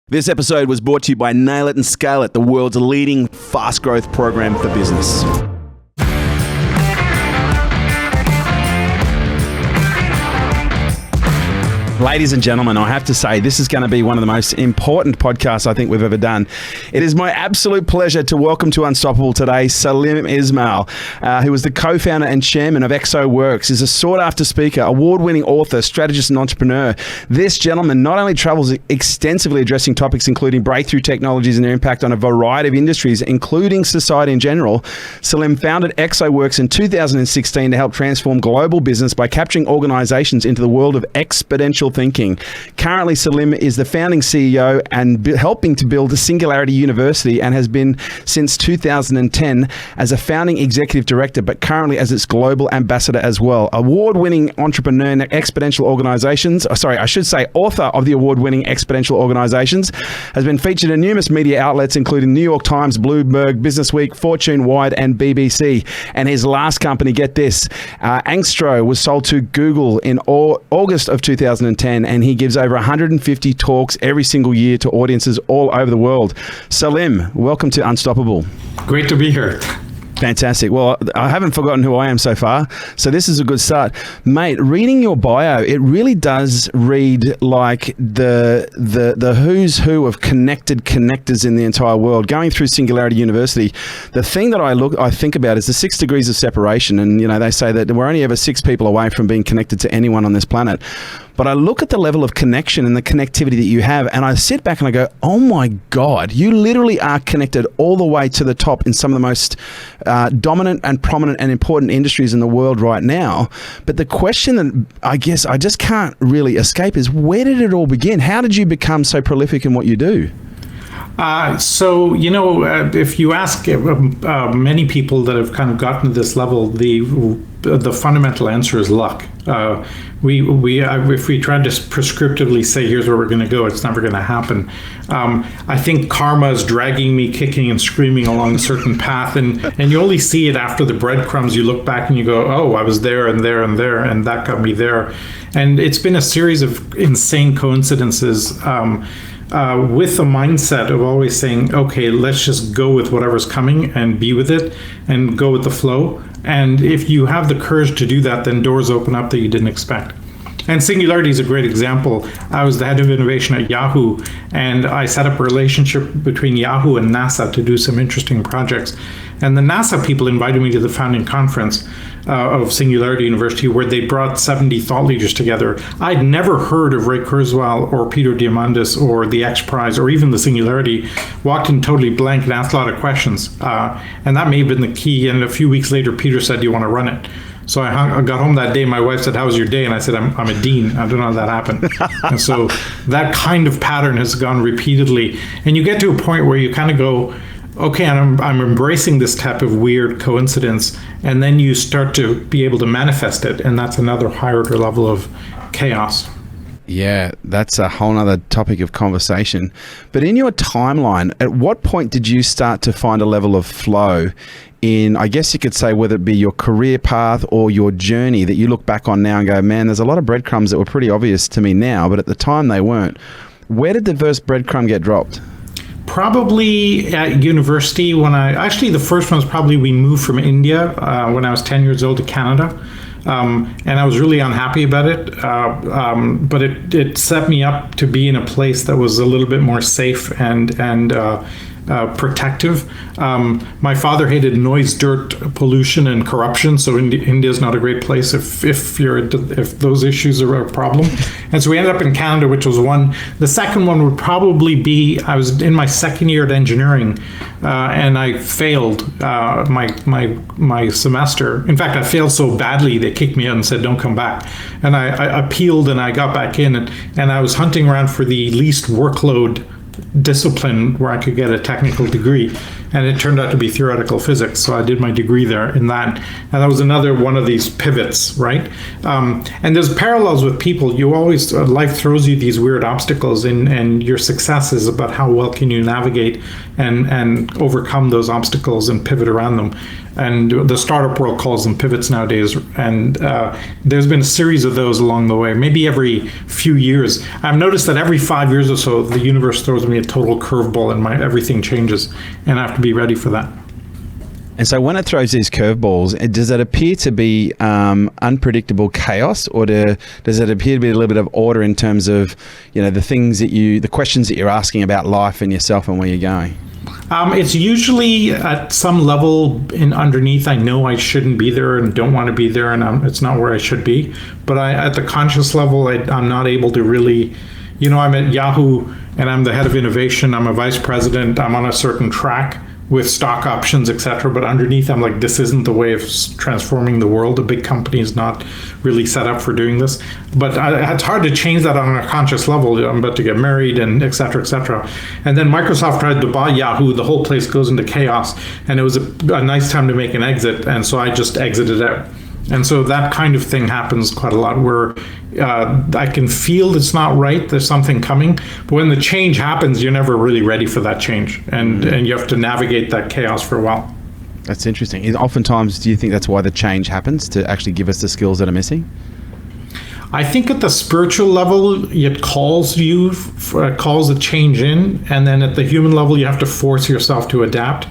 This episode was brought to you by Nail It and Scale It, the world's leading fast growth program for business. Ladies and gentlemen, I have to say this is going to be one of the most important podcasts I think we've ever done. It is my absolute pleasure to welcome to Unstoppable today Salim Ismail, who is the co-founder and chairman of ExO Works, is a sought-after speaker, award-winning author, strategist and entrepreneur. This gentleman not only travels extensively addressing topics including breakthrough technologies and their impact on a variety of industries, including society in general. Salim founded ExO Works in 2016 to help transform global business by capturing organizations into the world of exponential thinking. Currently, Salim is the founding CEO and helping to build Singularity University and has been since 2010 as a founding executive director, but currently as its global ambassador as well. Award-winning entrepreneur in exponential organizations, author of the award-winning exponential organizations, has been featured in numerous media outlets including New York Times, Bloomberg, Businessweek, Fortune Wide and BBC. And his last company, get this, Angstro, was sold to Google in August of 2010, and he gives over 150 talks every single year to audiences all over the world. Salim, welcome to Unstoppable. Great to be here. Fantastic. Well, I haven't forgotten who I am so far, so this is a good start. Mate, reading your bio, it really does read like the who's who of connectors in the entire world. Going through Singularity University, the thing that I think about is the 6 degrees of separation, and they say that we're only ever 6 people away from being connected to anyone on this planet. But I look at the level of connection and the connectivity that you have, and I sit back and I go, oh my God, you literally are connected all the way to the top in some of the most dominant and prominent and important industries in the world right now. But the question that I guess I just can't really escape is, where did it all begin? How did you become so prolific in what you do? If you ask many people that have kind of gotten to this level, the fundamental answer is luck. If we try to prescriptively say here's where we're going to go, it's never going to happen. I think karma is dragging me kicking and screaming along a certain path, and you only see it after the breadcrumbs. You look back and you go, oh, I was there and there and there, and that got me there. And it's been a series of insane coincidences. With the mindset of always saying, okay, let's just go with whatever's coming and be with it and go with the flow. And if you have the courage to do that, then doors open up that you didn't expect. And Singularity is a great example. I was the head of innovation at Yahoo, and I set up a relationship between Yahoo and NASA to do some interesting projects. And the NASA people invited me to the founding conference of Singularity University, where they brought 70 thought leaders together. I'd never heard of Ray Kurzweil or Peter Diamandis or the X Prize or even the Singularity. Walked in totally blank and asked a lot of questions. And that may have been the key. And a few weeks later, Peter said, do you want to run it? So I got home that day. My wife said, how was your day? And I said, I'm a dean. I don't know how that happened. And so that kind of pattern has gone repeatedly. And you get to a point where you kind of go, okay, I'm embracing this type of weird coincidence. And then you start to be able to manifest it. And that's another higher level of chaos. Yeah, that's a whole nother topic of conversation. But in your timeline, at what point did you start to find a level of flow in, I guess you could say, whether it be your career path or your journey that you look back on now and go, man, there's a lot of breadcrumbs that were pretty obvious to me now, but at the time they weren't. Where did the first breadcrumb get dropped? Probably at university the first one was probably we moved from India when I was 10 years old to Canada. And I was really unhappy about it, but it set me up to be in a place that was a little bit more safe and protective. My father hated noise, dirt, pollution, and corruption. So India is not a great place if those issues are a problem. And so we ended up in Canada, which was one. The second one would probably be, I was in my second year at engineering, and I failed my semester. In fact, I failed so badly they kicked me out and said, "Don't come back." And I appealed and I got back in, and I was hunting around for the least workload discipline where I could get a technical degree, and it turned out to be theoretical physics. So I did my degree there in that, and that was another one of these pivots, right? And there's parallels with people. You always life throws you these weird obstacles, and your success is about how well can you navigate and overcome those obstacles and pivot around them. And the startup world calls them pivots nowadays. And there's been a series of those along the way, maybe every few years. I've noticed that every 5 years or so, the universe throws me a total curveball and everything changes. And I have to be ready for that. And so when it throws these curveballs, does it appear to be unpredictable chaos, or does it appear to be a little bit of order in terms of, the questions that you're asking about life and yourself and where you're going? It's usually at some level underneath. I know I shouldn't be there and don't want to be there, and it's not where I should be. But at the conscious level, I'm not able to really, I'm at Yahoo and I'm the head of innovation. I'm a vice president. I'm on a certain track with stock options, etc. But underneath, I'm like, this isn't the way of transforming the world. A big company is not really set up for doing this. But it's hard to change that on a conscious level. I'm about to get married and etc., etc. And then Microsoft tried to buy Yahoo. The whole place goes into chaos. And it was a nice time to make an exit. And so I just exited out. And so that kind of thing happens quite a lot, where I can feel it's not right, there's something coming, but when the change happens, you're never really ready for that change, and you have to navigate that chaos for a while. That's interesting. Oftentimes, do you think that's why the change happens, to actually give us the skills that are missing? I think at the spiritual level, it calls a change in, and then at the human level, you have to force yourself to adapt,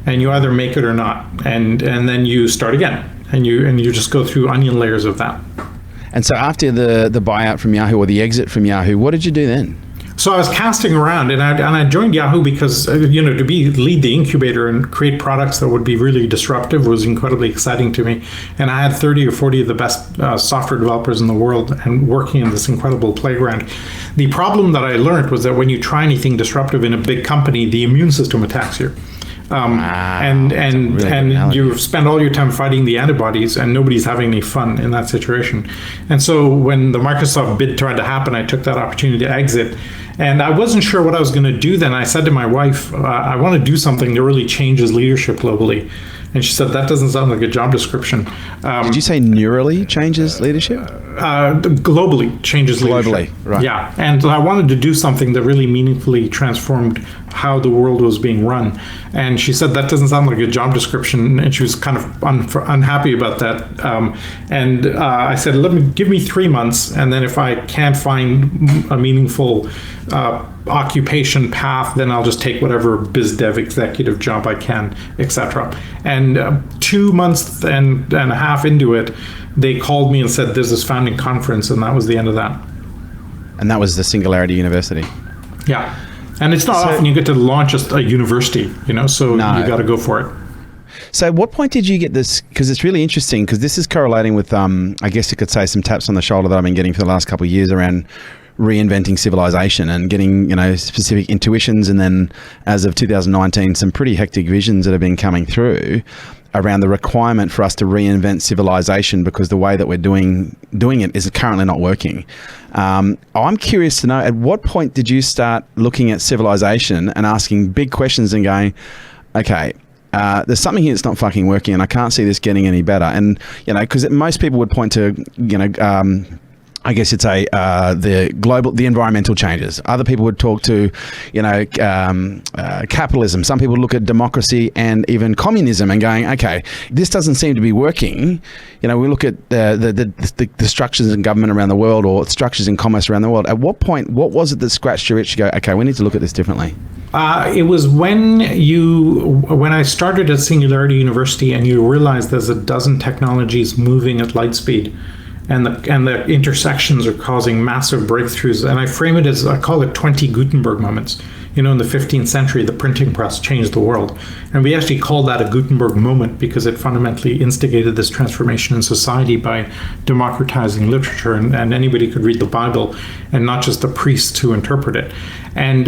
and you either make it or not, and then you start again. And you just go through onion layers of that. And so after the buyout from Yahoo, or the exit from Yahoo, what did you do then? So I was casting around, and I joined Yahoo because to lead the incubator and create products that would be really disruptive was incredibly exciting to me. And I had 30 or 40 of the best software developers in the world, and working in this incredible playground. The problem that I learned was that when you try anything disruptive in a big company, the immune system attacks you. And you spend all your time fighting the antibodies, and nobody's having any fun in that situation. And so when the Microsoft bid tried to happen, I took that opportunity to exit. And I wasn't sure what I was going to do then. I said to my wife, I want to do something that really changes leadership globally. And she said, that doesn't sound like a job description. Did you say neurally changes leadership? Globally changes leadership. Globally, right. Yeah, and I wanted to do something that really meaningfully transformed how the world was being run. And she said, that doesn't sound like a job description. And she was kind of unhappy about that. I said, give me 3 months. And then if I can't find a meaningful occupation path, then I'll just take whatever biz dev executive job I can, etc. And 2 months and a half into it, they called me and said, there's this founding conference, and that was the end of that. And that was the Singularity University. Yeah. And it's not often you get to launch a university, so no. You got to go for it. So at what point did you get this? Because it's really interesting, because this is correlating with, I guess you could say, some taps on the shoulder that I've been getting for the last couple of years around reinventing civilization and getting, specific intuitions. And then as of 2019, some pretty hectic visions that have been coming through around the requirement for us to reinvent civilization, because the way that we're doing it is currently not working. I'm curious to know, at what point did you start looking at civilization and asking big questions and going, okay, there's something here that's not fucking working, and I can't see this getting any better. And, because most people would point to, I guess you'd say the environmental changes. Other people would talk to, capitalism. Some people look at democracy and even communism and going, okay, this doesn't seem to be working. We look at the structures in government around the world, or structures in commerce around the world. At what point, what was it that scratched your itch to go, okay, we need to look at this differently? It was when I started at Singularity University, and you realize there's a dozen technologies moving at light speed. And the intersections are causing massive breakthroughs. And I frame it as, I call it 20 Gutenberg moments. In the 15th century, the printing press changed the world. And we actually call that a Gutenberg moment because it fundamentally instigated this transformation in society by democratizing literature, and anybody could read the Bible, and not just the priests who interpret it. And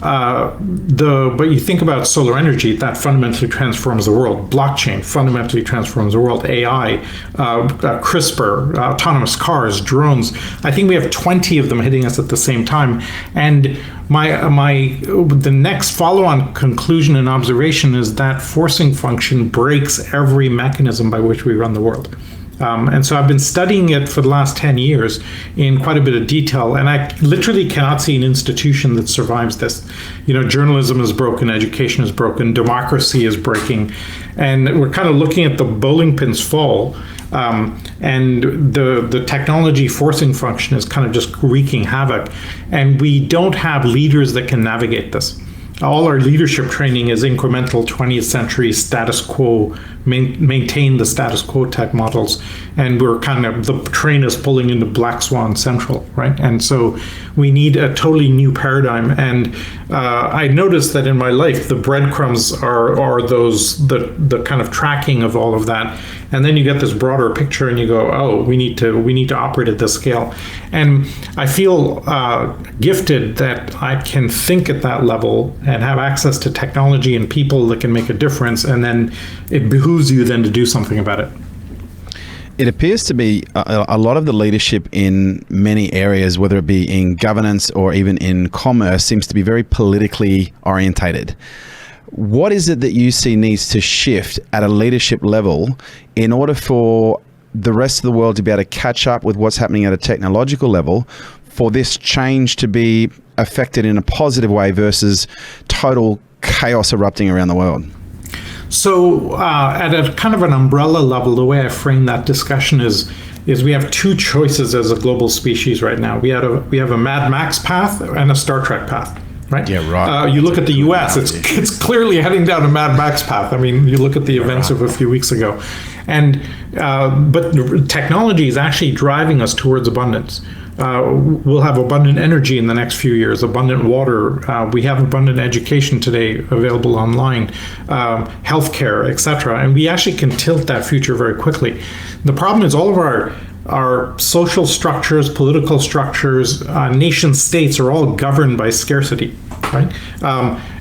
but you think about solar energy, that fundamentally transforms the world. Blockchain fundamentally transforms the world. AI, CRISPR, autonomous cars, drones. I think we have 20 of them hitting us at the same time. And the next follow-on conclusion and observation is that forcing function breaks every mechanism by which we run the world. And so I've been studying it for the last 10 years in quite a bit of detail, and I literally cannot see an institution that survives this. Journalism is broken, education is broken, democracy is breaking, and we're kind of looking at the bowling pins fall, and the technology forcing function is kind of just wreaking havoc, and we don't have leaders that can navigate this. All our leadership training is incremental 20th century status quo, maintain the status quo type models. And we're kind of, the train is pulling into Black Swan Central, right? And so we need a totally new paradigm. And I noticed that in my life, the breadcrumbs are those, the kind of tracking of all of that. And then you get this broader picture and you go, oh, we need to operate at this scale. And I feel gifted that I can think at that level and have access to technology and people that can make a difference. And then it behooves you then to do something about it. It appears to be a lot of the leadership in many areas, whether it be in governance or even in commerce, seems to be very politically orientated. What is it that you see needs to shift at a leadership level in order for the rest of the world to be able to catch up with what's happening at a technological level, for this change to be affected in a positive way versus total chaos erupting around the world? So at a kind of an umbrella level, the way I frame that discussion is we have two choices as a global species right now. We have a Mad Max path and a Star Trek path. Right? Yeah, right. You look at the U.S., it's clearly heading down a Mad Max path. I mean, you look at the events of a few weeks ago. And but technology is actually driving us towards abundance. We'll have abundant energy in the next few years, abundant water. We have abundant education today available online, healthcare, etc. And we actually can tilt that future very quickly. The problem is all of our social structures, political structures, nation states are all governed by scarcity, right?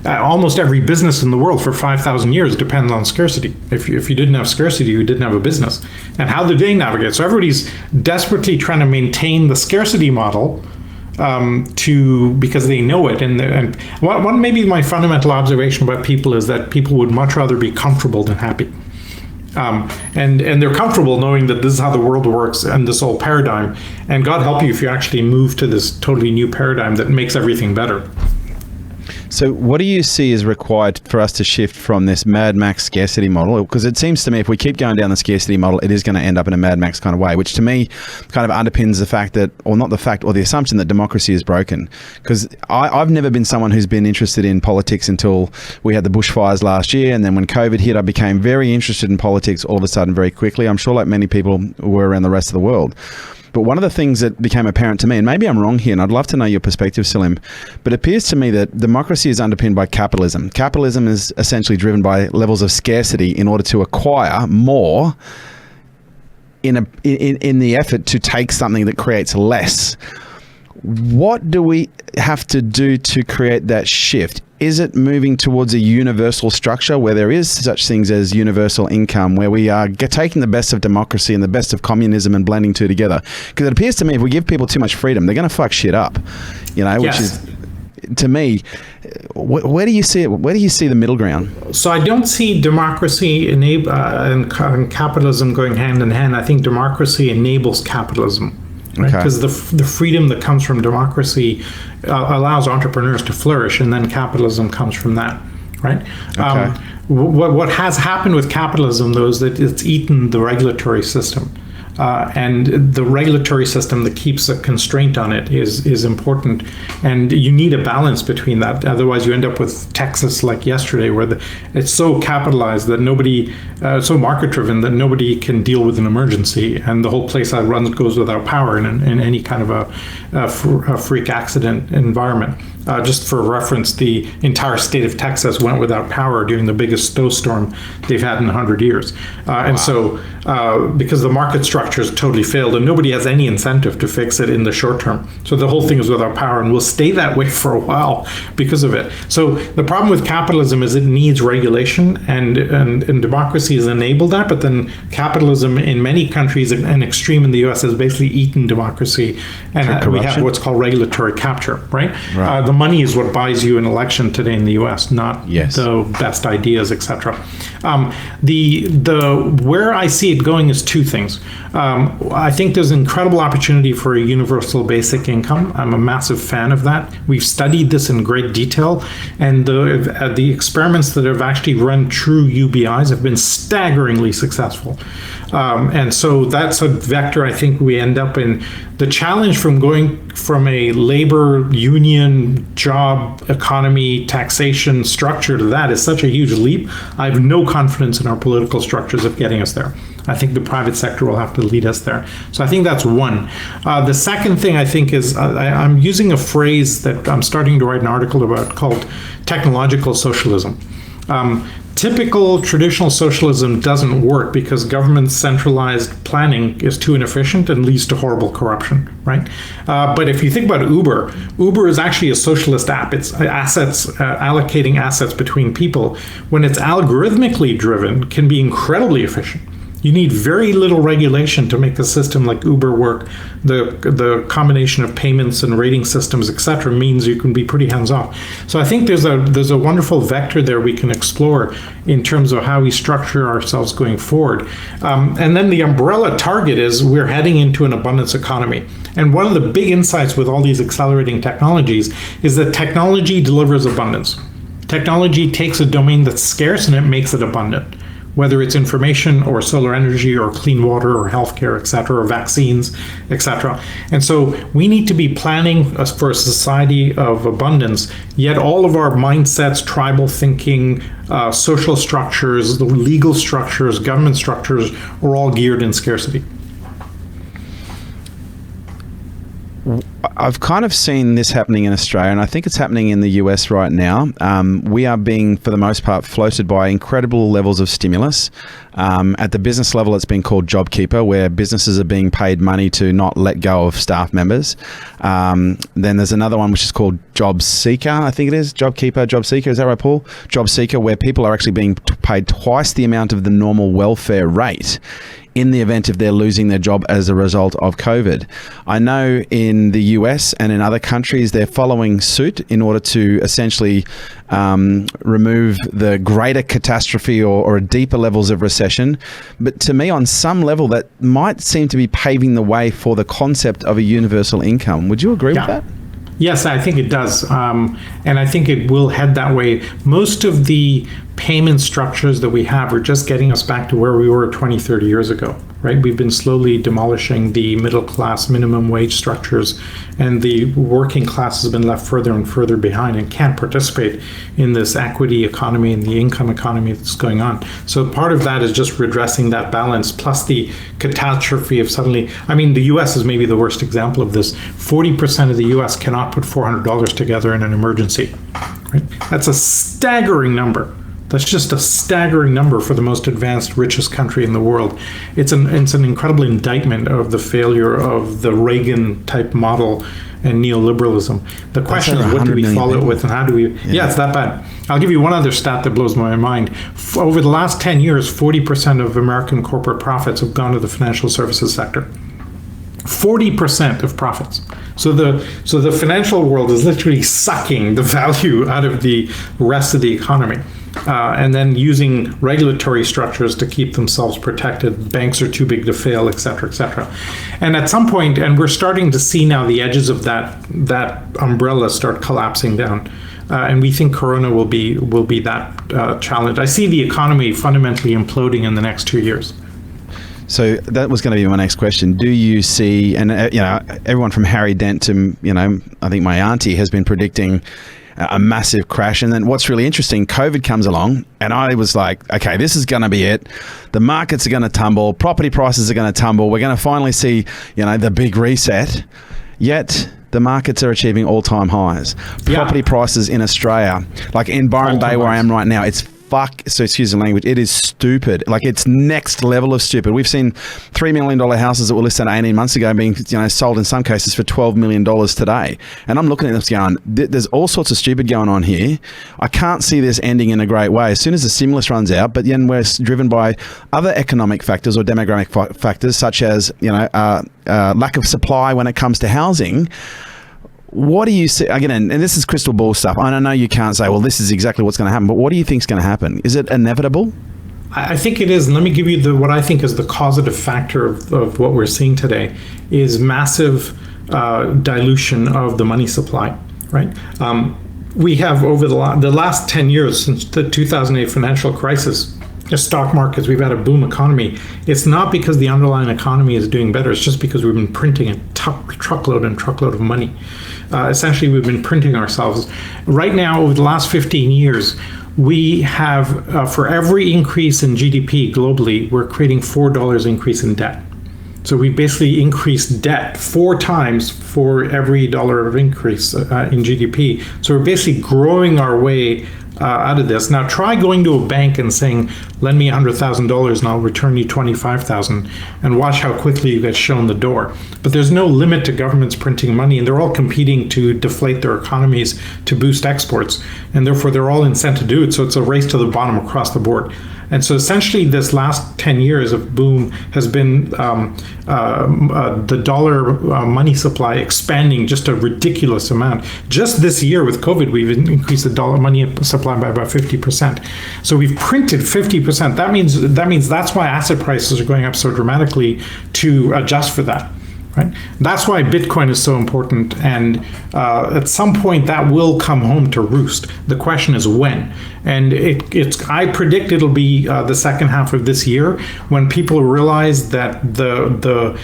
Almost every business in the world for 5,000 years depends on scarcity. If you didn't have scarcity, you didn't have a business. And how did they navigate? So everybody's desperately trying to maintain the scarcity model because they know it. And one maybe my fundamental observation about people is that people would much rather be comfortable than happy. And they're comfortable knowing that this is how the world works and this whole paradigm. And God help you if you actually move to this totally new paradigm that makes everything better. So what do you see is required for us to shift from this Mad Max scarcity model? Because it seems to me if we keep going down the scarcity model, it is going to end up in a Mad Max kind of way, which to me kind of underpins the fact that, or not the fact, or the assumption that democracy is broken. Because I've never been someone who's been interested in politics until we had the bushfires last year. And then when COVID hit, I became very interested in politics all of a sudden very quickly. I'm sure like many people were around the rest of the world. But one of the things that became apparent to me, and maybe I'm wrong here, and I'd love to know your perspective, Salim, but it appears to me that democracy is underpinned by capitalism. Capitalism is essentially driven by levels of scarcity in order to acquire more in the effort to take something that creates less. What do we have to do to create that shift? Is it moving towards a universal structure where there is such things as universal income, where we are taking the best of democracy and the best of communism and blending two together? Because it appears to me if we give people too much freedom, they're going to fuck shit up, which is, to me, where do you see it? Where do you see the middle ground? So I don't see democracy and capitalism going hand in hand. I think democracy enables capitalism. Right? Because the freedom that comes from democracy allows entrepreneurs to flourish, and then capitalism comes from that, right? Okay. What has happened with capitalism, though, is that it's eaten the regulatory system. And the regulatory system that keeps a constraint on it is important. And you need a balance between that. Otherwise, you end up with Texas like yesterday, where it's so capitalized that so market-driven that nobody can deal with an emergency. And the whole place goes without power in any kind of a freak accident environment. Just for reference, the entire state of Texas went without power during the biggest snowstorm they've had in 100 years. And so because the market structure has totally failed and nobody has any incentive to fix it in the short term. So the whole thing is without power and will stay that way for a while because of it. So the problem with capitalism is it needs regulation, and democracy has enabled that, but then capitalism in many countries, and extreme in the US, has basically eaten democracy. And we have what's called regulatory capture, right? The money is what buys you an election today in the U.S., not the best ideas, etc. Where I see it going is two things. I think there's an incredible opportunity for a universal basic income. I'm a massive fan of that. We've studied this in great detail, and the experiments that have actually run true UBIs have been staggeringly successful. And so that's a vector I think we end up in. The challenge from going from a labor union job economy taxation structure to that is such a huge leap. I have no confidence in our political structures of getting us there. I think the private sector will have to lead us there. So I think that's one. The second thing I think is I'm using a phrase that I'm starting to write an article about called technological socialism. Typical traditional socialism doesn't work because government centralized planning is too inefficient and leads to horrible corruption, right? But if you think about Uber is actually a socialist app. It's allocating assets between people. When it's algorithmically driven, can be incredibly efficient. You need very little regulation to make a system like Uber work. The combination of payments and rating systems, etc., means you can be pretty hands-off. So I think there's a wonderful vector there we can explore in terms of how we structure ourselves going forward. And then the umbrella target is we're heading into an abundance economy. And one of the big insights with all these accelerating technologies is that technology delivers abundance. Technology takes a domain that's scarce and it makes it abundant, whether it's information or solar energy or clean water or healthcare, et cetera, or vaccines, et cetera. And so we need to be planning for a society of abundance, yet all of our mindsets, tribal thinking, social structures, the legal structures, government structures are all geared in scarcity. I've kind of seen this happening in Australia, and I think it's happening in the US right now. We are being, for the most part, floated by incredible levels of stimulus. At the business level, it's been called JobKeeper, where businesses are being paid money to not let go of staff members. Then there's another one which is called Job Seeker, I think it is. JobKeeper, Job Seeker, is that right, Paul? Job Seeker, where people are actually being paid twice the amount of the normal welfare rate in the event if they're losing their job as a result of COVID. I know in the US and in other countries, they're following suit in order to essentially remove the greater catastrophe or deeper levels of recession. But to me, on some level, that might seem to be paving the way for the concept of a universal income. Would you agree with that? Yes, I think it does. And I think it will head that way. Most of the payment structures that we have are just getting us back to where we were 20, 30 years ago, right? We've been slowly demolishing the middle class minimum wage structures, and the working class has been left further and further behind and can't participate in this equity economy and the income economy that's going on. So part of that is just redressing that balance, plus the catastrophe of suddenly, I mean, the US is maybe the worst example of this. 40% of the US cannot put $400 together in an emergency, right? That's a staggering number. That's just a staggering number for the most advanced, richest country in the world. It's an incredible indictment of the failure of the Reagan-type model and neoliberalism. The question is, what do we follow it with, and how do we... Yeah, it's that bad. I'll give you one other stat that blows my mind. Over the last 10 years, 40% of American corporate profits have gone to the financial services sector. 40% of profits. So the financial world is literally sucking the value out of the rest of the economy. And then using regulatory structures to keep themselves protected. Banks are too big to fail, et cetera, et cetera. And at some point, and we're starting to see now the edges of that umbrella start collapsing down. And we think Corona will be that challenge. I see the economy fundamentally imploding in the next 2 years. So that was going to be my next question. Do you see, and everyone from Harry Dent to, I think my auntie has been predicting a massive crash. And then what's really interesting, COVID comes along and I was like, okay, this is going to be it. The markets are going to tumble. Property prices are going to tumble. We're going to finally see, the big reset. Yet the markets are achieving all-time highs. Property prices in Australia, like in Byron Bay where I am right now, it's so excuse the language, it is stupid. Like, it's next level of stupid. We've seen $3 million houses that were listed 18 months ago being sold in some cases for $12 million today. And I'm looking at this going, there's all sorts of stupid going on here. I can't see this ending in a great way as soon as the stimulus runs out, but then we're driven by other economic factors or demographic factors such as lack of supply when it comes to housing. What do you see, again, and this is crystal ball stuff. I know you can't say, well, this is exactly what's going to happen, but what do you think is going to happen? Is it inevitable? I think it is. And let me give you what I think is the causative factor of what we're seeing today is massive dilution of the money supply, right? We have over the last 10 years since the 2008 financial crisis, the stock markets, we've had a boom economy. It's not because the underlying economy is doing better. It's just because we've been printing a truckload of money. Essentially, we've been printing ourselves. Right now, over the last 15 years, we have, for every increase in GDP globally, we're creating $4 increase in debt. So we basically increased debt 4 times for every dollar of increase in GDP. So we're basically growing our way out of this. Now try going to a bank and saying, lend me $100,000 and I'll return you $25,000, and watch how quickly you get shown the door. But there's no limit to governments printing money, and they're all competing to deflate their economies to boost exports, and therefore they're all incented to do it. So it's a race to the bottom across the board. And so essentially this last 10 years of boom has been the dollar money supply expanding just a ridiculous amount. Just this year with COVID, we've increased the dollar money supply by about 50%. So we've printed 50%. That means that's why asset prices are going up so dramatically to adjust for that. Right? That's why Bitcoin is so important, and at some point that will come home to roost. The question is when, and I predict it'll be the second half of this year, when people realize that the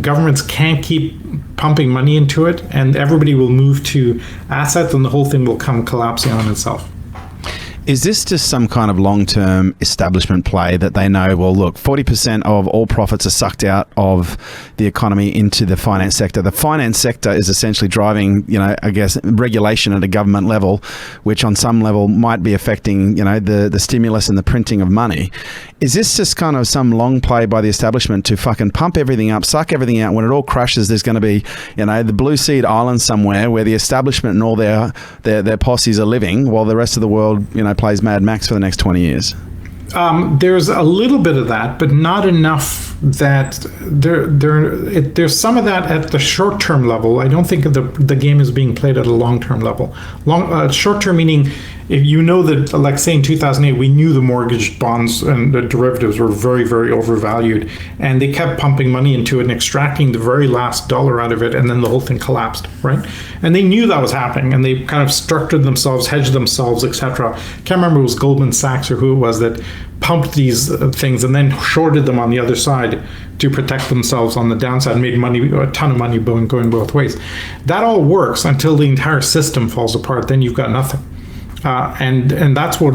governments can't keep pumping money into it, and everybody will move to assets, and the whole thing will come collapsing on itself. Is this just some kind of long-term establishment play that they know, well, look, 40% of all profits are sucked out of the economy into the finance sector. The finance sector is essentially driving, I guess, regulation at a government level, which on some level might be affecting, the stimulus and the printing of money. Is this just kind of some long play by the establishment to fucking pump everything up, suck everything out? When it all crashes, there's going to be, the Blue Seed Island somewhere where the establishment and all their posses are living, while the rest of the world, plays Mad Max for the next 20 years? There's a little bit of that, but not enough that there's some of that at the short-term level. I don't think the game is being played at a long-term level. Short-term meaning, if that, like say in 2008, we knew the mortgage bonds and the derivatives were very, very overvalued, and they kept pumping money into it and extracting the very last dollar out of it, and then the whole thing collapsed, right? And they knew that was happening, and they kind of structured themselves, hedged themselves, etc. Can't remember if it was Goldman Sachs or who it was that pumped these things and then shorted them on the other side to protect themselves on the downside, made money, a ton of money going both ways. That all works until the entire system falls apart. Then you've got nothing. And that's what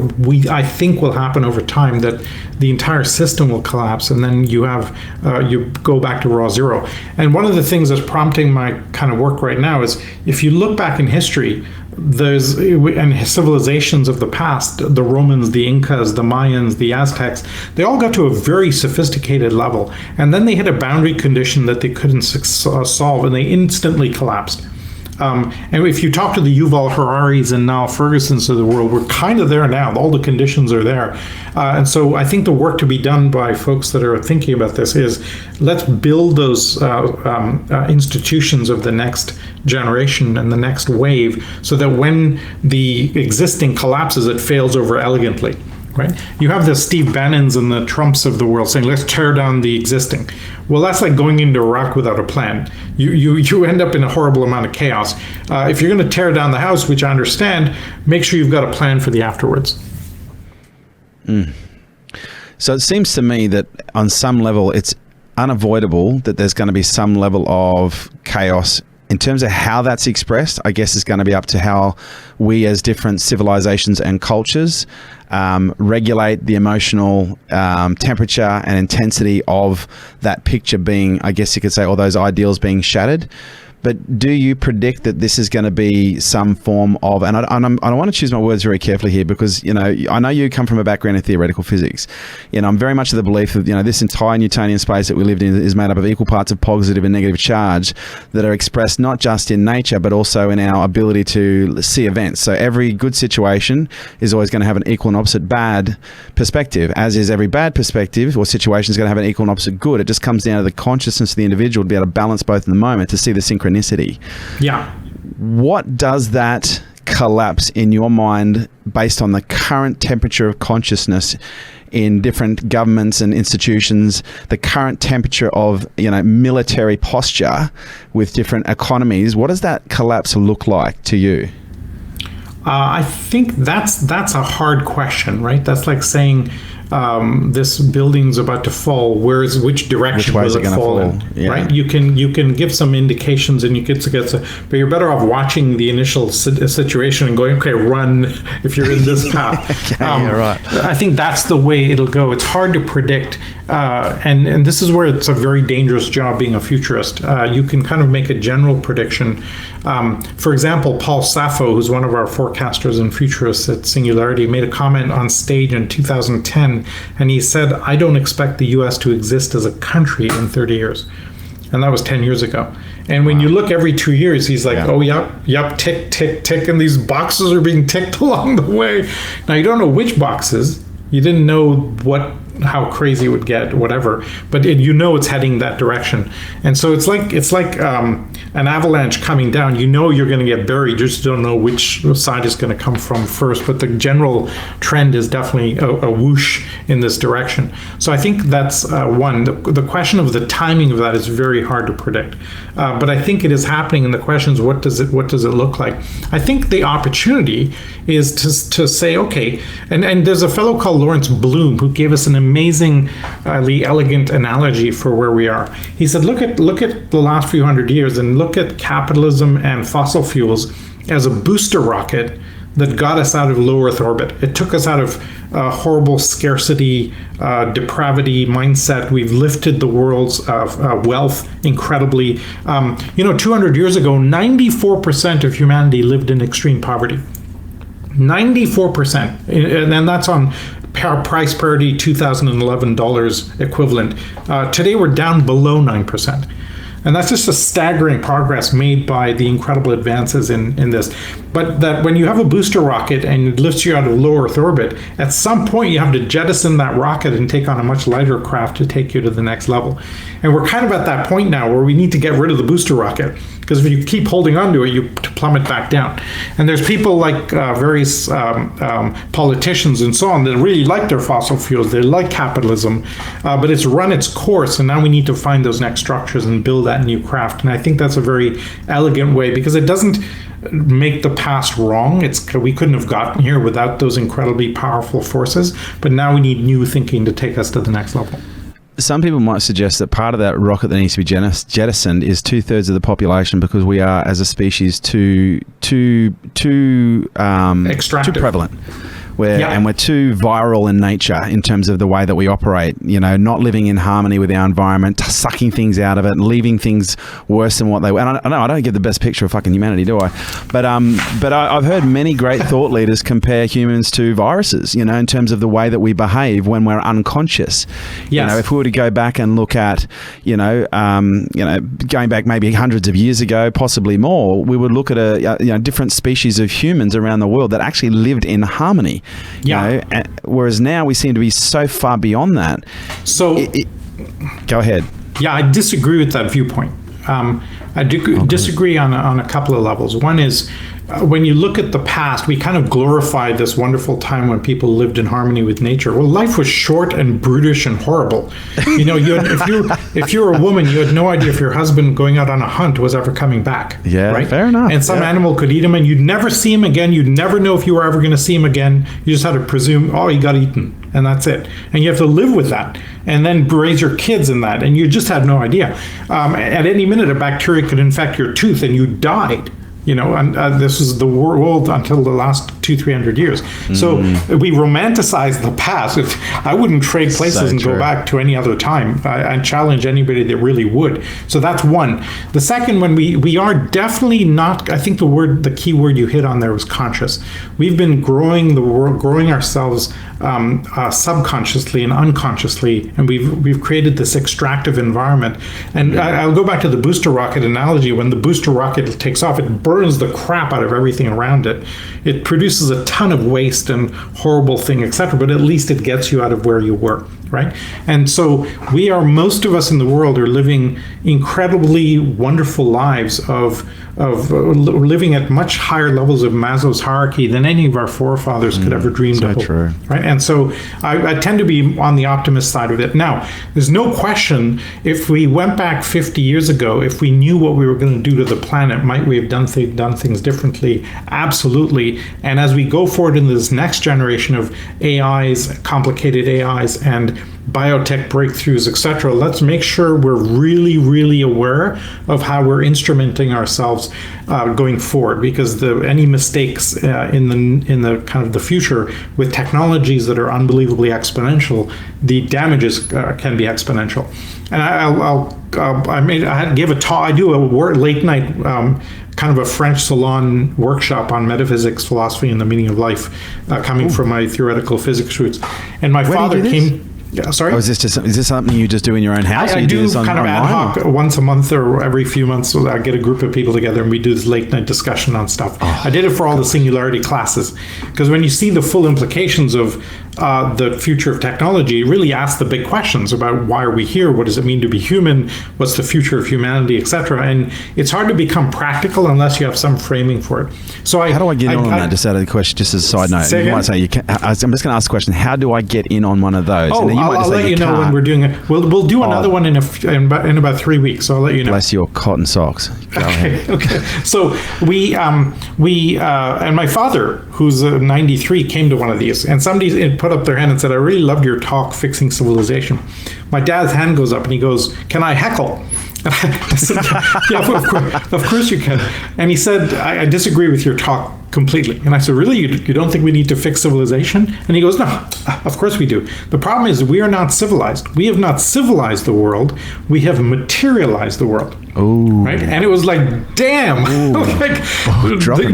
I think will happen over time, that the entire system will collapse, and then you go back to raw zero. And one of the things that's prompting my kind of work right now is, if you look back in history, and civilizations of the past, the Romans, the Incas, the Mayans, the Aztecs, they all got to a very sophisticated level, and then they hit a boundary condition that they couldn't solve, and they instantly collapsed. And if you talk to the Yuval Hararis and Niall Fergusons of the world, we're kind of there now. All the conditions are there. And so I think the work to be done by folks that are thinking about this is, let's build those institutions of the next generation and the next wave, so that when the existing collapses, it fails over elegantly. Right? You have the Steve Bannons and the Trumps of the world saying, let's tear down the existing. Well, that's like going into Iraq without a plan. You end up in a horrible amount of chaos. If you're going to tear down the house, which I understand, make sure you've got a plan for the afterwards. So it seems to me that on some level, it's unavoidable that there's going to be some level of chaos. In terms of how that's expressed, I guess it's going to be up to how we as different civilizations and cultures regulate the emotional temperature and intensity of that picture being, I guess you could say, all those ideals being shattered. But do you predict that this is going to be some form of, and I want to choose my words very carefully here, because, I know you come from a background in theoretical physics. I'm very much of the belief that, this entire Newtonian space that we lived in is made up of equal parts of positive and negative charge that are expressed not just in nature, but also in our ability to see events. So every good situation is always going to have an equal and opposite bad perspective, as is every bad perspective or situation is going to have an equal and opposite good. It just comes down to the consciousness of the individual to be able to balance both in the moment, to see the synchronicity. Yeah. What does that collapse in your mind based on the current temperature of consciousness in different governments and institutions, the current temperature of, military posture with different economies? What does that collapse look like to you? I think that's a hard question, right? That's like saying this building's about to fall. Which direction will it fall in? Yeah. Right? You can give some indications, and you get but you're better off watching the initial situation and going, okay, run if you're in this path. Okay, right. I think that's the way it'll go. It's hard to predict, and this is where it's a very dangerous job being a futurist. You can kind of make a general prediction. For example, Paul Sappho, who's one of our forecasters and futurists at Singularity, made a comment on stage in 2010, and he said, I don't expect the US to exist as a country in 30 years. And that was 10 years ago. And when you look every 2 years, he's like, oh, yep, tick, tick, tick, and these boxes are being ticked along the way. Now, you don't know which boxes. You didn't know how crazy it would get, whatever, but it's heading that direction. And so it's like an avalanche coming down. You're going to get buried. You just don't know which side is going to come from first, but the general trend is definitely a whoosh in this direction. So I think that's one. The question of the timing of that is very hard to predict, but I think it is happening. And the question is, what does it look like? I think the opportunity is to say, okay, and there's a fellow called Lawrence Bloom who gave us an amazingly elegant analogy for where we are. He said, look at the last few hundred years and look at capitalism and fossil fuels as a booster rocket that got us out of low Earth orbit. It took us out of horrible scarcity, depravity mindset. We've lifted the world's wealth incredibly. 200 years ago, 94% of humanity lived in extreme poverty. 94%, and then that's on price parity $2011 equivalent. Today we're down below 9%. And that's just a staggering progress made by the incredible advances in this. But that when you have a booster rocket and it lifts you out of low Earth orbit, at some point you have to jettison that rocket and take on a much lighter craft to take you to the next level. And we're kind of at that point now where we need to get rid of the booster rocket, because if you keep holding on to it, you plummet back down. And there's people like various politicians and so on that really like their fossil fuels. They like capitalism, but it's run its course, and now we need to find those next structures and build that new craft. And I think that's a very elegant way, because it doesn't make the past wrong. We couldn't have gotten here without those incredibly powerful forces, but now we need new thinking to take us to the next level. Some people might suggest that part of that rocket that needs to be jettisoned is 2/3 of the population, because we are, as a species, too prevalent. And we're too viral in nature in terms of the way that we operate, not living in harmony with our environment, sucking things out of it and leaving things worse than what they were. And I know I don't get the best picture of fucking humanity, do I? But I've heard many great thought leaders compare humans to viruses, in terms of the way that we behave when we're unconscious. Yes. If we were to go back and look at, going back maybe hundreds of years ago, possibly more, we would look at a different species of humans around the world that actually lived in harmony. Whereas now we seem to be so far beyond that. So go ahead. Yeah, I disagree with that viewpoint. I disagree on a couple of levels. One is, when you look at the past, we kind of glorify this wonderful time when people lived in harmony with nature. Well, life was short and brutish and horrible. If you were a woman, you had no idea if your husband going out on a hunt was ever coming back. Yeah, right? Fair enough. And some animal could eat him, and you'd never see him again. You'd never know if you were ever going to see him again. You just had to presume, he got eaten, and that's it. And you have to live with that, and then raise your kids in that, and you just had no idea. At any minute, a bacteria could infect your tooth, and you died. And this is the world until the last 200-300 years. So we romanticize the past. I wouldn't trade places and go back to any other time. I challenge anybody that really would. So that's one. The second one, we are definitely not. I think the key word you hit on there was conscious. We've been growing the world, growing ourselves subconsciously and unconsciously, and we've created this extractive environment. And I'll go back to the booster rocket analogy. When the booster rocket takes off, it burns the crap out of everything around it. It produces a ton of waste and horrible thing, etc. But at least it gets you out of where you were, right? And so most of us in the world are living incredibly wonderful lives of living at much higher levels of Maslow's hierarchy than any of our forefathers could ever dreamed of. True. Right? And so I tend to be on the optimist side of it. Now, there's no question, if we went back 50 years ago, if we knew what we were going to do to the planet, might we have done things differently? Absolutely. And as we go forward in this next generation of AIs, complicated AIs, and biotech breakthroughs, etc., let's make sure we're really, really aware of how we're instrumenting ourselves going forward, because any mistakes in the kind of the future with technologies that are unbelievably exponential, the damages can be exponential. And I do a late night kind of a French salon workshop on metaphysics, philosophy, and the meaning of life, coming from my theoretical physics roots. And my father came. Yeah, sorry. Oh, is this something you just do in your own house? I do this kind of ad hoc once a month or every few months. So I get a group of people together and we do this late night discussion on stuff. I did it for all the Singularity classes, because when you see the full implications of the future of technology, it really asks the big questions about why are we here? What does it mean to be human? What's the future of humanity, etc. And it's hard to become practical unless you have some framing for it. So how do I get in on that? Just out of the question, just as a side note, you might say I'm just going to ask the question: how do I get in on one of those? Oh, I'll let you know when we're doing it. We'll do another one in about 3 weeks. So I'll let you know. Bless your cotton socks. Okay. So we and my father, who's 93, came to one of these, and somebody put up their hand and said, "I really loved your talk, Fixing Civilization." My dad's hand goes up and he goes, "Can I heckle?" And I said, "Yeah, of course you can." And he said, I disagree with your talk completely. And I said, "Really? You don't think we need to fix civilization?" And he goes, "No, of course we do. The problem is we are not civilized. We have not civilized the world. We have materialized the world." Ooh. Right? And it was like, damn.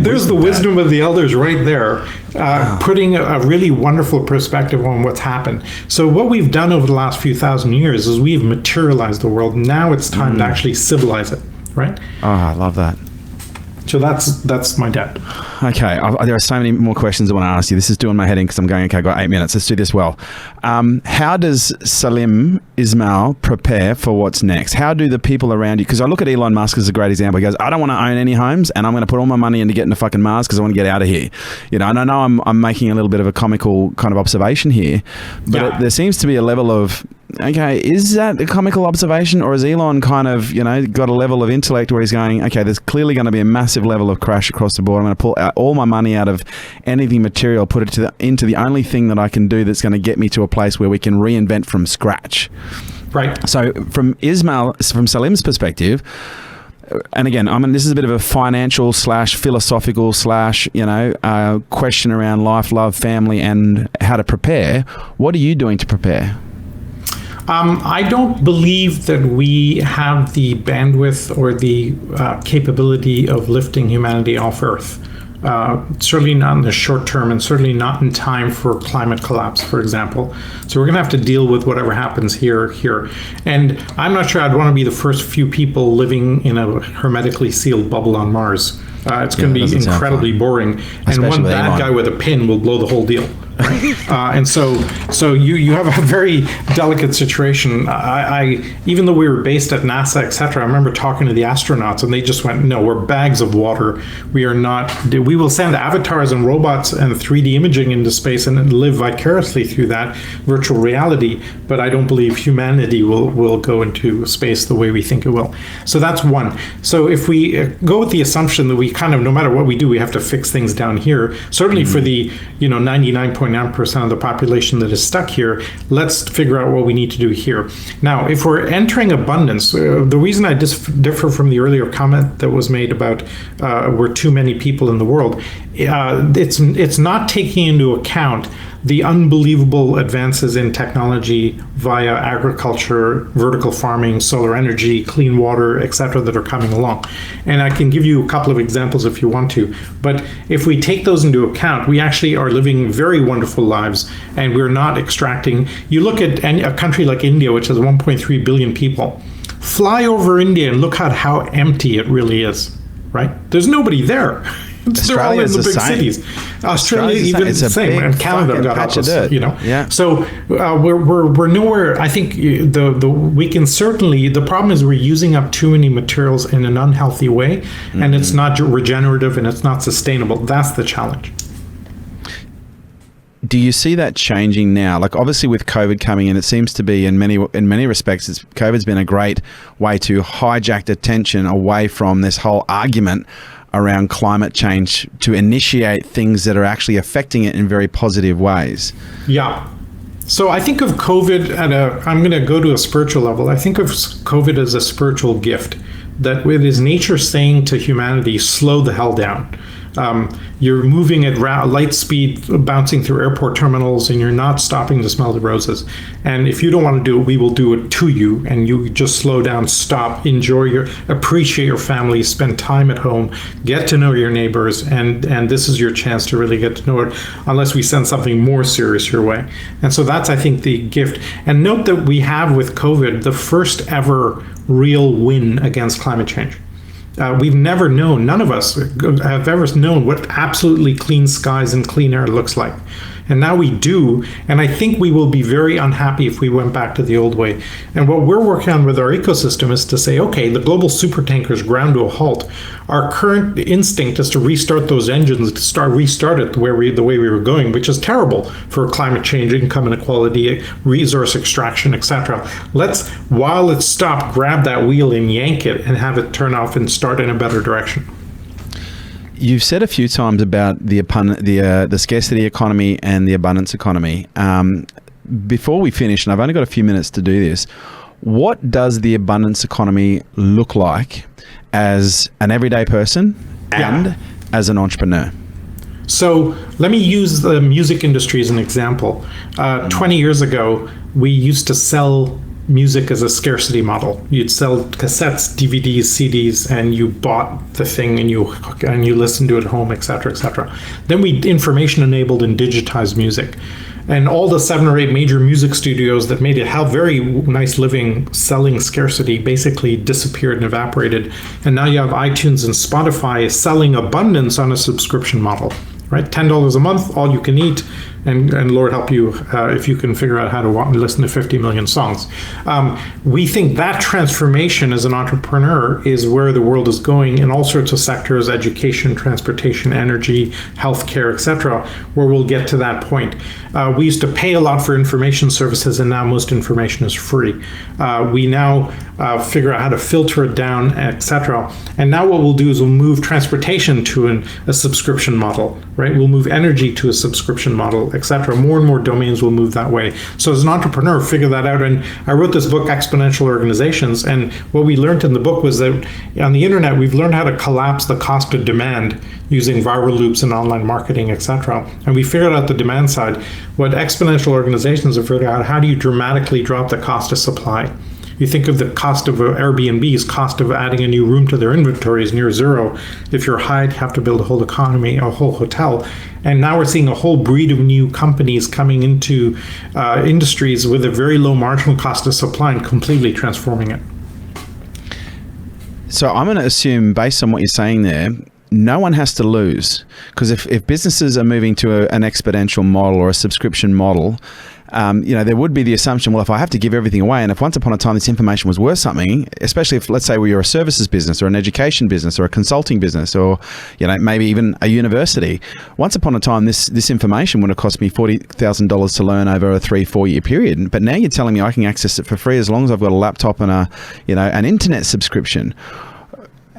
There's the wisdom of the elders right there, putting a really wonderful perspective on what's happened. So what we've done over the last few thousand years is we've materialized the world. Now it's time to actually civilize it, right? Oh, I love that. So that's my dad. Okay, there are so many more questions I want to ask you. This is doing my head in because I'm going, okay, I've got 8 minutes. Let's do this well. How does Salim Ismail prepare for what's next? How do the people around you, because I look at Elon Musk as a great example. He goes, I don't want to own any homes and I'm going to put all my money into getting to fucking Mars because I want to get out of here. You know, and I know I'm making a little bit of a comical kind of observation here, but there seems to be a level of, okay, is that a comical observation, or has Elon kind of, got a level of intellect where he's going, okay, there's clearly going to be a massive level of crash across the board. I'm going to pull out all my money out of anything material, put it into the only thing that I can do that's going to get me to a place where we can reinvent from scratch. Right. So from Salim's perspective, and again, this is a bit of a financial / philosophical / question around life, love, family, and how to prepare. What are you doing to prepare? I don't believe that we have the bandwidth or the capability of lifting humanity off Earth. Certainly not in the short term, and certainly not in time for climate collapse, for example. So we're going to have to deal with whatever happens here. And I'm not sure I'd want to be the first few people living in a hermetically sealed bubble on Mars. It's going to be incredibly boring. And one bad guy with a pin will blow the whole deal. And so you have a very delicate situation. Even though we were based at NASA, etc., I remember talking to the astronauts, and they just went, "No, we're bags of water. We are not. We will send avatars and robots and 3D imaging into space and live vicariously through that virtual reality. But I don't believe humanity will go into space the way we think it will." So that's one. So if we go with the assumption that we kind of, no matter what we do, we have to fix things down here. Certainly for the 99.9% of the population that is stuck here, let's figure out what we need to do here. Now, if we're entering abundance, the reason I differ from the earlier comment that was made about we're too many people in the world, it's not taking into account the unbelievable advances in technology via agriculture, vertical farming, solar energy, clean water, etc., that are coming along. And I can give you a couple of examples if you want to. But if we take those into account, we actually are living very wonderful lives, and we're not extracting. You look at a country like India, which has 1.3 billion people. Fly over India and look at how empty it really is, right? There's nobody there. They're all in the big cities. Australia even the same, and Canada got patch us, of dirt. you know. Yeah. So we're nowhere. I think we can certainly. The problem is we're using up too many materials in an unhealthy way, and it's not regenerative and it's not sustainable. That's the challenge. Do you see that changing now? Like obviously with COVID coming in, it seems to be in many respects, COVID's been a great way to hijack attention away from this whole argument around climate change to initiate things that are actually affecting it in very positive ways. Yeah. So I think of COVID I'm going to go to a spiritual level. I think of COVID as a spiritual gift, that it is nature saying to humanity, slow the hell down. You're moving at light speed, bouncing through airport terminals, and you're not stopping to smell the roses. And if you don't want to do it, we will do it to you. And you just slow down, stop, appreciate your family, spend time at home, get to know your neighbors, and this is your chance to really get to know it, unless we send something more serious your way. And so that's, I think, the gift. And note that we have with COVID the first ever real win against climate change. We've never known, none of us have ever known what absolutely clean skies and clean air looks like. And now we do, and I think we will be very unhappy if we went back to the old way. And what we're working on with our ecosystem is to say, okay, the global supertankers ground to a halt. Our current instinct is to restart those engines, to restart it the way we were going, which is terrible for climate change, income inequality, resource extraction, etc. Let's, while it's stopped, grab that wheel and yank it and have it turn off and start in a better direction. You've said a few times about the scarcity economy and the abundance economy. Before we finish, and I've only got a few minutes to do this, what does the abundance economy look like as an everyday person and as an entrepreneur? So let me use the music industry as an example. 20 years ago, we used to sell music as a scarcity model. You'd sell cassettes, DVDs, CDs, and you bought the thing and you listened to it at home, etc., etc. Then we information enabled and digitized music. And all the 7 or 8 major music studios that made it have very nice living selling scarcity basically disappeared and evaporated. And now you have iTunes and Spotify selling abundance on a subscription model, right? $10 a month, all you can eat. And Lord help you if you can figure out how to listen to 50 million songs. We think that transformation as an entrepreneur is where the world is going in all sorts of sectors, education, transportation, energy, healthcare, etc., where we'll get to that point. We used to pay a lot for information services, and now most information is free. We now figure out how to filter it down, etc. And now what we'll do is we'll move transportation to a subscription model, right? We'll move energy to a subscription model, etc. More and more domains will move that way. So as an entrepreneur, figure that out. And I wrote this book, Exponential Organizations. And what we learned in the book was that on the internet, we've learned how to collapse the cost of demand using viral loops and online marketing, etc. And we figured out the demand side. What exponential organizations have figured out, how do you dramatically drop the cost of supply? You think of the cost of Airbnb's cost of adding a new room to their inventory is near zero. If you're Hyatt, you have to build a whole economy, a whole hotel. And now we're seeing a whole breed of new companies coming into industries with a very low marginal cost of supply and completely transforming it. So I'm going to assume, based on what you're saying there, no one has to lose, because if businesses are moving to an exponential model or a subscription model, there would be the assumption, well, if I have to give everything away, and if once upon a time this information was worth something, especially if, let's say, you're a services business or an education business or a consulting business or, maybe even a university, once upon a time this information would have cost me $40,000 to learn over a 3-4 year period. But now you're telling me I can access it for free as long as I've got a laptop and an internet subscription.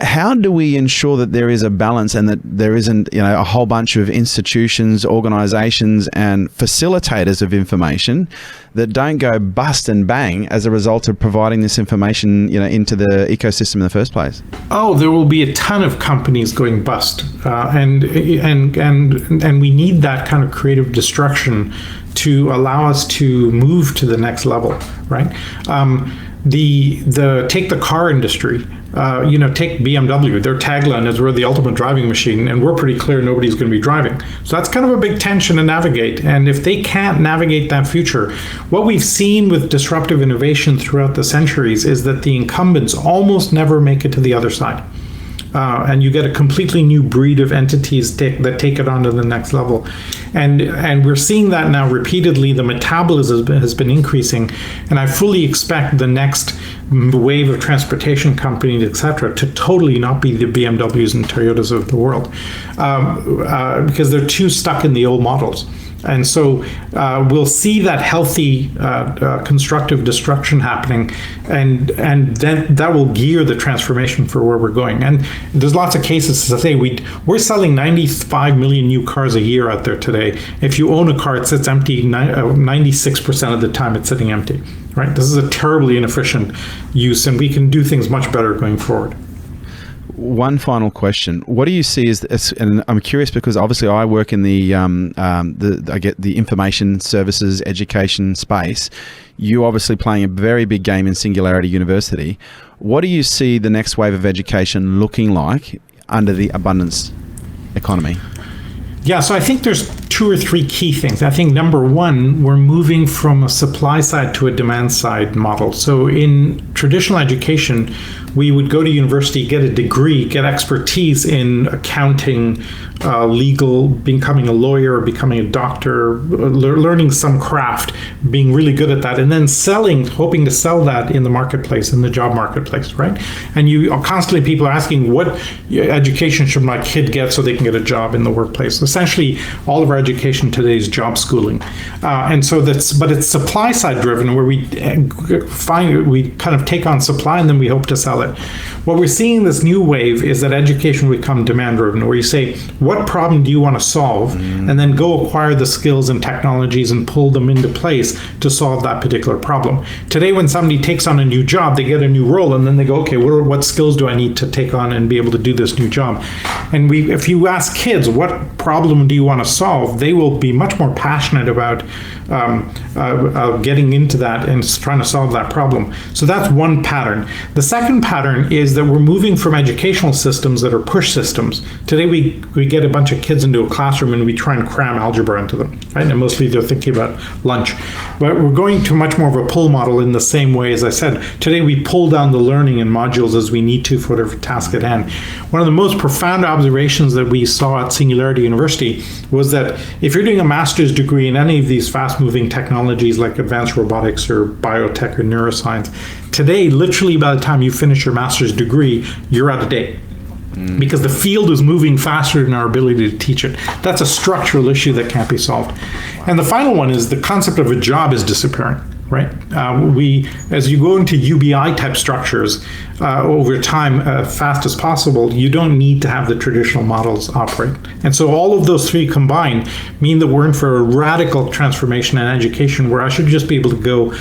How do we ensure that there is a balance and that there isn't, a whole bunch of institutions, organizations, and facilitators of information that don't go bust and bang as a result of providing this information, into the ecosystem in the first place? Oh, there will be a ton of companies going bust, and we need that kind of creative destruction to allow us to move to the next level, right? Take the car industry. Take BMW. Their tagline is, "We're the ultimate driving machine," and we're pretty clear nobody's going to be driving. So that's kind of a big tension to navigate. And if they can't navigate that future, what we've seen with disruptive innovation throughout the centuries is that the incumbents almost never make it to the other side. and you get a completely new breed of entities that take it on to the next level. And we're seeing that now repeatedly. The metabolism has been increasing, and I fully expect the next wave of transportation companies, etc., to totally not be the BMWs and Toyotas of the world, because they're too stuck in the old models. And so we'll see that healthy, constructive destruction happening, and then that will gear the transformation for where we're going. And there's lots of cases to say we're selling 95 million new cars a year out there today. If you own a car, it sits empty 96% of the time. It's sitting empty. Right? This is a terribly inefficient use, and we can do things much better going forward. One final question: what do you see as? And I'm curious because obviously I work in the information services education space. You obviously playing a very big game in Singularity University. What do you see the next wave of education looking like under the abundance economy? Yeah, so I think there's 2 or 3 key things. I think number one, we're moving from a supply side to a demand side model. So in traditional education, we would go to university, get a degree, get expertise in accounting, legal, becoming a lawyer, becoming a doctor, learning some craft, being really good at that, and then selling, hoping to sell that in the marketplace, in the job marketplace, right? And constantly people are asking, what education should my kid get so they can get a job in the workplace? Essentially, all of our education today is job schooling. But it's supply side driven, where we kind of take on supply and then we hope to sell it. What we're seeing in this new wave is that education will become demand driven, where you say, what problem do you want to solve? And then go acquire the skills and technologies and pull them into place to solve that particular problem. Today, when somebody takes on a new job, they get a new role, and then they go, okay, what skills do I need to take on and be able to do this new job? And if you ask kids, what problem do you want to solve? They will be much more passionate about getting into that and trying to solve that problem. So that's one pattern. The second pattern is that we're moving from educational systems that are push systems. Today we get a bunch of kids into a classroom and we try and cram algebra into them, right? And mostly they're thinking about lunch. But we're going to much more of a pull model in the same way as I said. Today we pull down the learning in modules as we need to for whatever task at hand. One of the most profound observations that we saw at Singularity University was that if you're doing a master's degree in any of these fast-moving technologies like advanced robotics or biotech or neuroscience, today, literally by the time you finish your master's degree, you're out of date. Because the field is moving faster than our ability to teach it. That's a structural issue that can't be solved. And the final one is the concept of a job is disappearing, right? As you go into UBI type structures over time, fast as possible, you don't need to have the traditional models operate. And so all of those 3 combined mean that we're in for a radical transformation in education, where I should just be able to go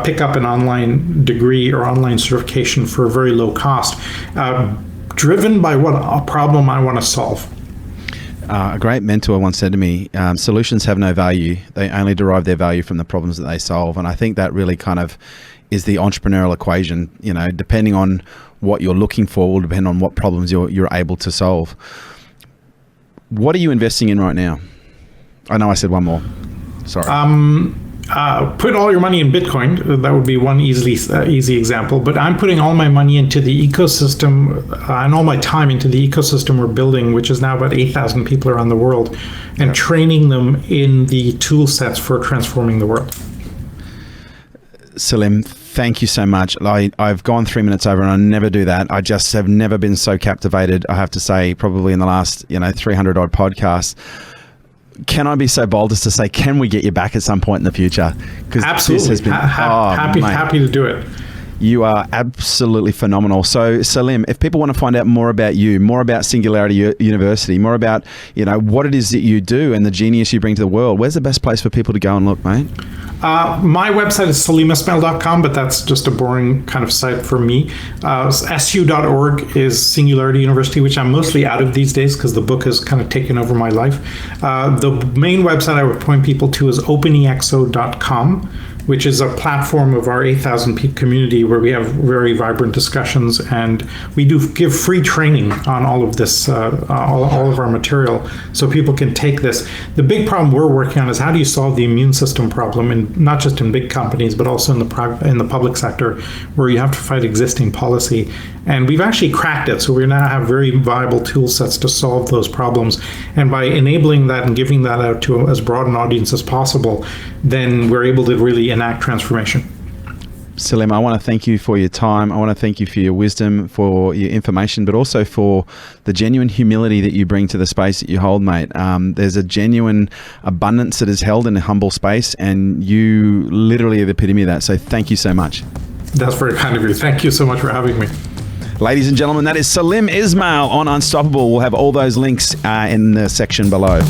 pick up an online degree or online certification for a very low cost, driven by what a problem I want to solve. A great mentor once said to me, solutions have no value. They only derive their value from the problems that they solve. And I think that really kind of is the entrepreneurial equation. You know, depending on what you're looking for will depend on what problems you're able to solve. What are you investing in right now? I know I said one more. Sorry. Put all your money in Bitcoin. That would be one easy example. But I'm putting all my money into the ecosystem and all my time into the ecosystem we're building, which is now about 8,000 people around the world, and training them in the tool sets for transforming the world. Salim, thank you so much. I've gone 3 minutes over, and I never do that. I just have never been so captivated, I have to say, probably in the last 300 odd podcasts. Can I be so bold as to say, can we get you back at some point in the future? Because absolutely. This has been happy to do it. You are absolutely phenomenal. So Salim, if people want to find out more about you, more about Singularity University, more about what it is that you do and the genius you bring to the world, where's the best place for people to go and look, mate? My website is salimismail.com, but that's just a boring kind of site for me. SU.org is Singularity University, which I'm mostly out of these days because the book has kind of taken over my life. The main website I would point people to is openexo.com. which is a platform of our 8,000 community where we have very vibrant discussions, and we do give free training on all of this, all of our material, so people can take this. The big problem we're working on is how do you solve the immune system problem, and not just in big companies, but also in the public sector, where you have to fight existing policy. And we've actually cracked it, so we now have very viable tool sets to solve those problems. And by enabling that and giving that out to as broad an audience as possible, then we're able to really enact transformation. Salim, I want to thank you for your time. I want to thank you for your wisdom, for your information, but also for the genuine humility that you bring to the space that you hold, mate. There's a genuine abundance that is held in a humble space, and you literally are the epitome of that. So thank you so much. That's very kind of you. Thank you so much for having me. Ladies and gentlemen, that is Salim Ismail on Unstoppable. We'll have all those links in the section below.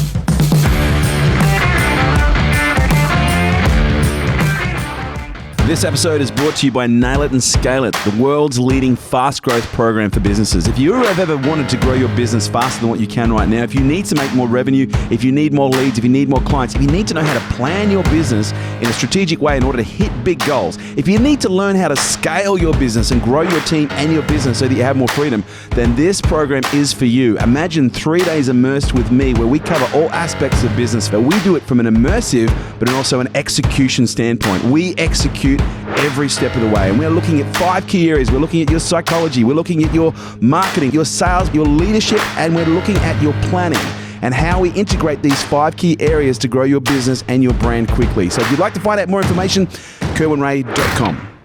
This episode is brought to you by Nail It and Scale It, the world's leading fast growth program for businesses. If you have ever wanted to grow your business faster than what you can right now, if you need to make more revenue, if you need more leads, if you need more clients, if you need to know how to plan your business in a strategic way in order to hit big goals, if you need to learn how to scale your business and grow your team and your business so that you have more freedom, then this program is for you. Imagine 3 days immersed with me where we cover all aspects of business, but we do it from an immersive but also an execution standpoint. We execute every step of the way, and we're looking at 5 key areas. We're looking at your psychology, we're looking at your marketing, your sales, your leadership, and we're looking at your planning and how we integrate these 5 key areas to grow your business and your brand quickly. So if you'd like to find out more information, kerwinray.com.